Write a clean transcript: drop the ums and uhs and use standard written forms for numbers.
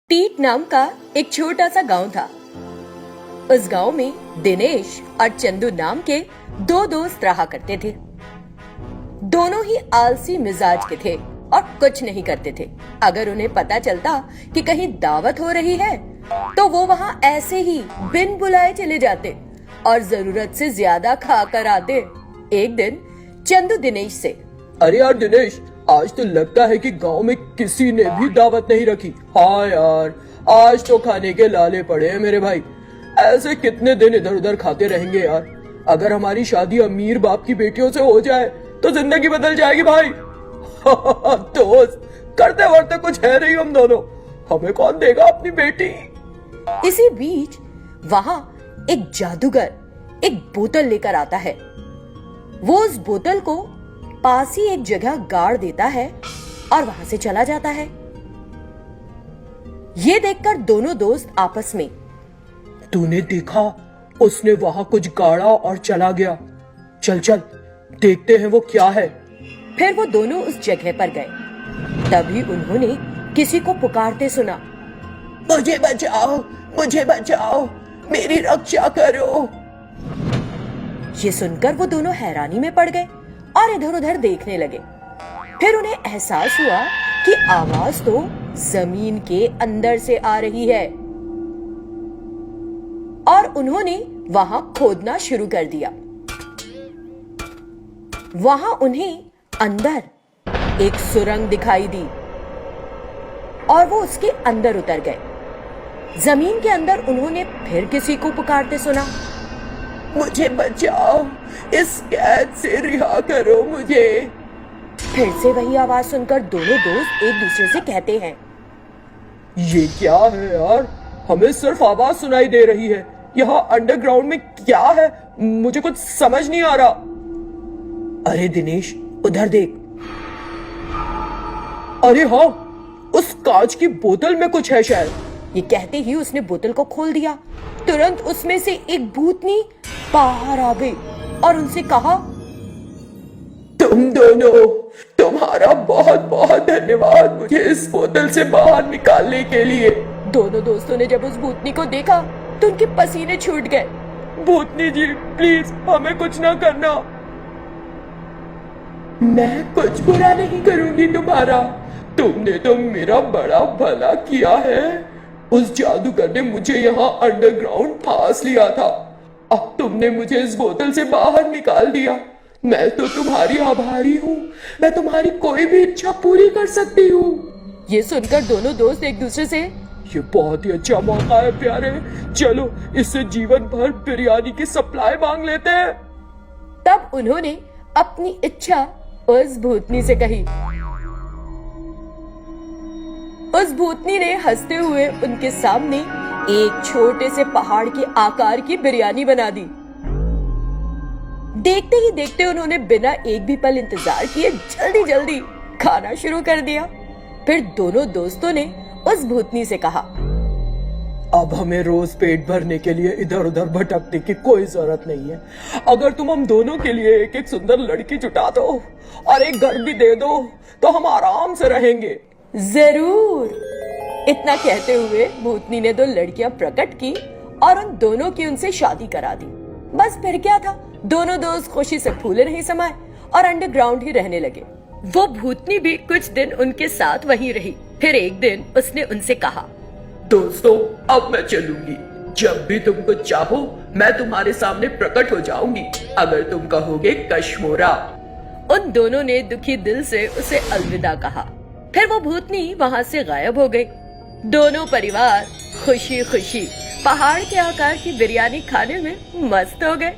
Tit नाम का एक छोटा सा गांव था। उस गांव में दिनेश और चंदू नाम के दो दोस्त रहा करते थे। दोनों ही आलसी मिजाज के थे और कुछ नहीं करते थे। अगर उन्हें पता चलता कि कहीं दावत हो रही है तो वो वहां ऐसे ही बिन बुलाए चले जाते और जरूरत से ज्यादा खा कर आते। एक दिन चंदू दिनेश से, अरे यार दिनेश, आज तो लगता है कि गांव में किसी ने भी दावत नहीं रखी। हाँ यार, आज तो खाने के लाले पड़े हैं मेरे भाई। ऐसे कितने दिन इधर उधर खाते रहेंगे यार। अगर हमारी शादी अमीर बाप की बेटियों से हो जाए तो जिंदगी बदल जाएगी भाई। दोस्त, करते वरते कुछ है नहीं हम दोनों, हमें कौन देगा अपनी बेटी। इसी बीच वहां एक जादूगर एक बोतल लेकर आता है। वो उस बोतल को पास ही एक जगह गाड़ देता है और वहां से चला जाता है। ये देखकर दोनों दोस्त आपस में, तूने देखा, उसने वहां कुछ गाड़ा और चला गया। चल चल देखते हैं वो क्या है। फिर वो दोनों उस जगह पर गए। तभी उन्होंने किसी को पुकारते सुना, मुझे बचाओ, मुझे बचाओ, मेरी रक्षा करो। ये सुनकर वो दोनों हैरानी में पड़ गए और इधर उधर देखने लगे। फिर उन्हें एहसास हुआ कि आवाज तो जमीन के अंदर से आ रही है और उन्होंने वहां खोदना शुरू कर दिया। वहां उन्हें अंदर एक सुरंग दिखाई दी और वो उसके अंदर उतर गए। जमीन के अंदर उन्होंने फिर किसी को पुकारते सुना, मुझे बचाओ, इस कैद से रिहा करो मुझे। फिर से वही आवाज सुनकर दोनों दोस्त एक दूसरे से कहते हैं, ये क्या है यार, हमें सिर्फ आवाज सुनाई दे रही है। यहाँ अंडरग्राउंड में क्या है, मुझे कुछ समझ नहीं आ रहा। अरे दिनेश, उधर देख। अरे हाँ, उस कांच की बोतल में कुछ है शायद। ये कहते ही उसने बोतल को खोल दिया। तुरंत उसमें से एक भूतनी बाहर आ गई और उनसे कहा, तुम दोनों, तुम्हारा बहुत बहुत धन्यवाद मुझे इस बोतल से बाहर निकालने के लिए। दोनों दोस्तों ने जब उस भूतनी को देखा तो उनके पसीने छूट गए। भूतनी जी, प्लीज हमें कुछ ना करना। मैं कुछ बुरा नहीं करूंगी तुम्हारा। तुमने तो मेरा बड़ा भला किया है। उस जादूगर ने मुझे यहाँ अंडरग्राउंड फांस लिया था। अब तुमने मुझे इस बोतल से बाहर निकाल दिया। मैं तो तुम्हारी आभारी हूँ। मैं तुम्हारी कोई भी इच्छा पूरी कर सकती हूँ। ये सुनकर दोनों दोस्त एक दूसरे से, ये बहुत ही अच्छा मौका है प्यारे, चलो इससे जीवन भर बिरयानी की सप्लाई मांग लेते हैं। तब उन्होंने अपनी इच्छा उस भूतनी से कही। उस भूतनी ने हंसते हुए उनके सामने एक छोटे से पहाड़ के आकार की बिरयानी बना दी। देखते ही देखते उन्होंने बिना एक भी पल इंतजार किए जल्दी जल्दी खाना शुरू कर दिया। फिर दोनों दोस्तों ने उस भूतनी से कहा, अब हमें रोज पेट भरने के लिए इधर उधर भटकने की कोई जरूरत नहीं है। अगर तुम हम दोनों के लिए एक एक सुंदर लड़की जुटा दो और एक घर भी दे दो तो हम आराम से रहेंगे। जरूर। इतना कहते हुए भूतनी ने दो लड़कियां प्रकट की और उन दोनों की उनसे शादी करा दी। बस फिर क्या था, दोनों दोस्त खुशी से फूले नहीं समाये और अंडरग्राउंड ही रहने लगे। वो भूतनी भी कुछ दिन उनके साथ वहीं रही। फिर एक दिन उसने उनसे कहा, दोस्तों, अब मैं चलूंगी। जब भी तुम कुछ चाहो मैं तुम्हारे सामने प्रकट हो जाऊंगी, अगर तुम कहोगे कश्मोरा। उन दोनों ने दुखी दिल से उसे अलविदा कहा। फिर वो भूतनी वहां से गायब हो गई। दोनों परिवार खुशी खुशी पहाड़ के आकार की बिरयानी खाने में मस्त हो गए।